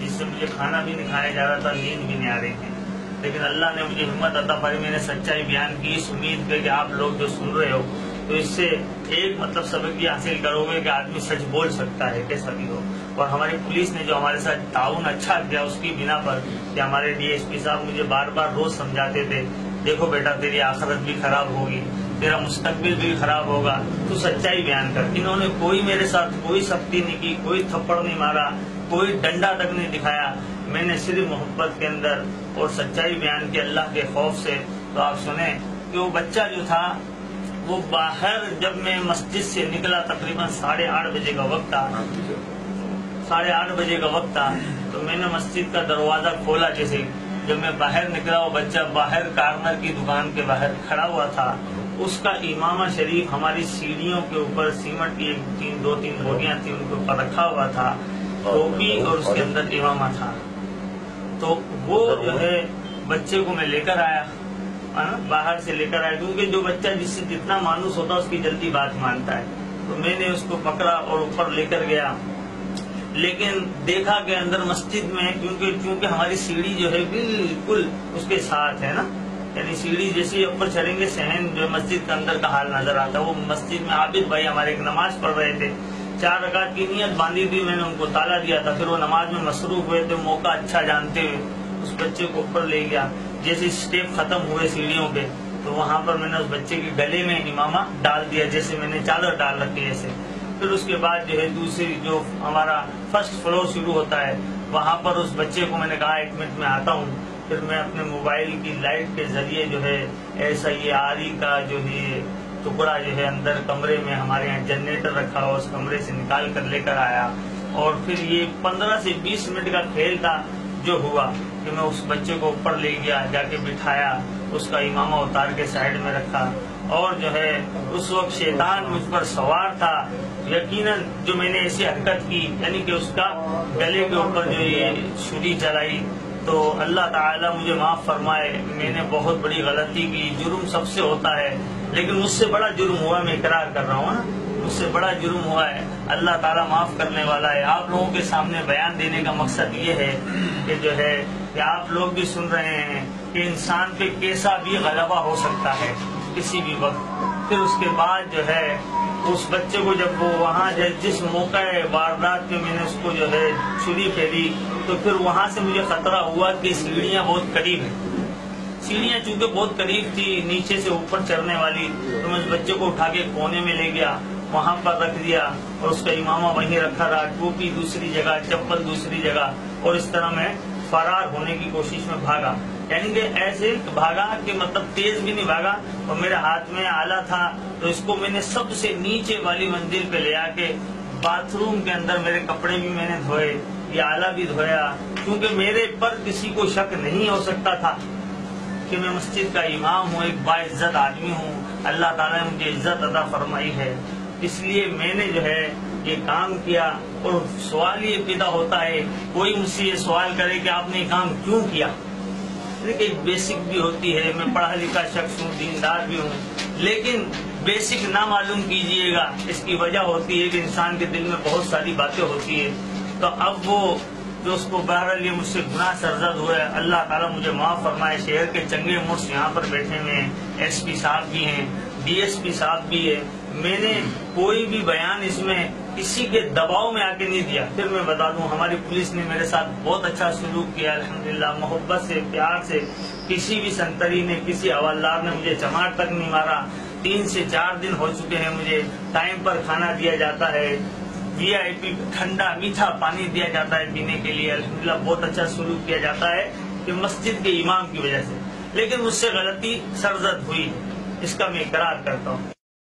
جس سے مجھے کھانا بھی نہیں کھایا جا رہا تھا، نیند بھی نہیں آ رہی تھی، لیکن اللہ نے مجھے ہمت عطا فرمائی، میں نے سچائی بیان کی اس امید پہ کہ آپ لوگ جو سن رہے ہو تو اس سے ایک مطلب سبق یہ حاصل کرو گے کہ آدمی سچ بول سکتا ہے کیسا بھی ہو۔ اور ہماری پولیس نے جو ہمارے ساتھ تعاون اچھا کیا اس کی بنا پر کہ ہمارے ڈی ایس پی صاحب مجھے بار بار روز سمجھاتے تھے، دیکھو بیٹا تیری آخرت بھی خراب ہوگی، تیرا مستقبل بھی خراب ہوگا، تو سچائی بیان کر۔ انہوں نے کوئی میرے ساتھ کوئی سختی نہیں کی، کوئی تھپڑ نہیں مارا، کوئی ڈنڈا تک نہیں دکھایا، میں نے صرف محبت کے اندر اور سچائی بیان کی اللہ کے خوف سے۔ تو آپ سنیں کہ وہ بچہ جو تھا وہ باہر جب میں مسجد سے نکلا تقریباً 8:30 بجے کا وقت تھا، 8:30 بجے کا وقت تھا، تو میں نے مسجد کا دروازہ کھولا، جیسے جب میں باہر نکلا وہ بچہ باہر کارنر کی دکان کے باہر کھڑا ہوا تھا، اس کا امامہ شریف ہماری سیڑھیوں کے اوپر سیمنٹ کی 2-3 بوریاں تھیں ان کے اوپر رکھا ہوا تھا، ٹوپی اور اس کے اندر امامہ تھا۔ تو وہ جو ہے بچے کو میں لے کر آیا، باہر سے لے کر آیا، کیونکہ جو بچہ جس سے جتنا مانوس ہوتا ہے اس کی جلدی بات مانتا ہے، تو میں نے اس کو پکڑا اور اوپر لے کر گیا، لیکن دیکھا کہ اندر مسجد میں کیونکہ ہماری سیڑھی جو ہے بالکل اس کے ساتھ ہے نا، یعنی سیڑھی جیسے اوپر چڑھیں گے صحن جو مسجد کے اندر کا حال نظر آتا ہے۔ وہ مسجد میں عابد بھائی ہمارے ایک نماز پڑھ رہے تھے، 4 رکعت کی نیت باندھی تھی، میں نے ان کو تالا دیا تھا، پھر وہ نماز میں مصروف ہوئے تھے، موقع اچھا جانتے ہوئے اس بچے کو اوپر لے گیا۔ جیسے اسٹیپ ختم ہوئے سیڑھیوں پہ تو وہاں پر میں نے اس بچے کے گلے میں امامہ ڈال دیا، جیسے میں نے چادر ڈال رکھی ایسے۔ پھر اس کے بعد جو ہے دوسری جو ہمارا فرسٹ فلور شروع ہوتا ہے وہاں پر اس بچے کو میں نے کہا 1 منٹ میں آتا ہوں۔ پھر میں اپنے موبائل کی لائٹ کے ذریعے جو ہے ایسا یہ آری کا جو ہے ٹکڑا جو ہے اندر کمرے میں ہمارے یہاں جنریٹر رکھا ہوا اس کمرے سے نکال کر لے کر آیا، اور پھر یہ 15 سے 20 منٹ کا کھیل تھا جو ہوا کہ میں اس بچے کو اوپر لے گیا، جا کے بٹھایا، اس کا امامہ اتار کے سائڈ میں رکھا، اور جو ہے اس وقت شیطان مجھ پر سوار تھا، یقیناً جو میں نے ایسی حرکت کی یعنی کہ اس کا گلے کے اوپر جو یہ چھری چلائی، تو اللہ تعالیٰ مجھے معاف فرمائے، میں نے بہت بڑی غلطی کی، جرم سب سے ہوتا ہے لیکن مجھ سے بڑا جرم ہوا، میں اقرار کر رہا ہوں نا، مجھ سے بڑا جرم ہوا ہے، اللہ تعالیٰ معاف کرنے والا ہے۔ آپ لوگوں کے سامنے بیان دینے کا مقصد یہ ہے کہ جو ہے کہ آپ لوگ بھی سن رہے ہیں کہ انسان پہ کیسا بھی غلبہ ہو سکتا ہے کسی بھی وقت۔ پھر اس کے بعد جو ہے اس بچے کو جب وہ وہاں جس موقع واردات پہ میں نے اس کو جو ہے چھری پھیری، تو پھر وہاں سے مجھے خطرہ ہوا کہ سیڑھیاں بہت قریب ہیں، سیڑھیاں چونکہ بہت قریب تھی نیچے سے اوپر چڑھنے والی، تو میں اس بچے کو اٹھا کے کونے میں لے گیا، وہاں پر رکھ دیا، اور اس کا امامہ وہیں رکھا رہا، ٹوپی دوسری جگہ، چپل دوسری جگہ، اور اس طرح میں فرار ہونے کی کوشش میں بھاگا، یعنی کہ ایسے بھاگا کہ مطلب تیز بھی نہیں بھاگا، اور میرے ہاتھ میں آلہ تھا، تو اس کو میں نے سب سے نیچے والی منزل پہ لے آ کے باتھ روم کے اندر میرے کپڑے بھی میں نے دھوئے، یہ آلہ بھی دھویا، کیونکہ میرے پر کسی کو شک نہیں ہو سکتا تھا کہ میں مسجد کا امام ہوں، ایک باعزت آدمی ہوں، اللہ تعالیٰ نے مجھے عزت عطا فرمائی ہے، اس لیے میں نے جو ہے یہ کام کیا۔ اور سوال یہ پیدا ہوتا ہے، کوئی مجھ سے یہ سوال کرے کہ آپ نے یہ کام کیوں کیا، ایک بیسک بھی ہوتی ہے، میں پڑھا لکھا شخص ہوں، دیندار بھی ہوں، لیکن بیسک نہ معلوم کیجئے گا، اس کی وجہ ہوتی ہے کہ انسان کے دل میں بہت ساری باتیں ہوتی ہیں۔ تو اب وہ جو اس کو بہرحال یہ مجھ سے گناہ سرزد ہوا ہے، اللہ تعالیٰ مجھے معاف فرمائے۔ شہر کے چنگے مرس یہاں پر بیٹھے ہوئے ہیں، ایس پی صاحب بھی ہیں، ڈی ایس پی صاحب بھی ہے، میں نے کوئی بھی بیان اس میں کسی کے دباؤ میں آ کے نہیں دیا۔ پھر میں بتا دوں ہماری پولیس نے میرے ساتھ بہت اچھا سلوک کیا، الحمدللہ، محبت سے، پیار سے، کسی بھی سنتری نے، کسی حوالدار نے مجھے چماٹ تک نہیں مارا۔ 3 سے 4 دن ہو چکے ہیں، مجھے ٹائم پر کھانا دیا جاتا ہے، VIP ٹھنڈا میٹھا پانی دیا جاتا ہے پینے کے لیے، الحمدللہ بہت اچھا سلوک کیا جاتا ہے کہ مسجد کے امام کی وجہ سے، لیکن مجھ سے غلطی سرزد ہوئی، اس کا میں اقرار کرتا ہوں۔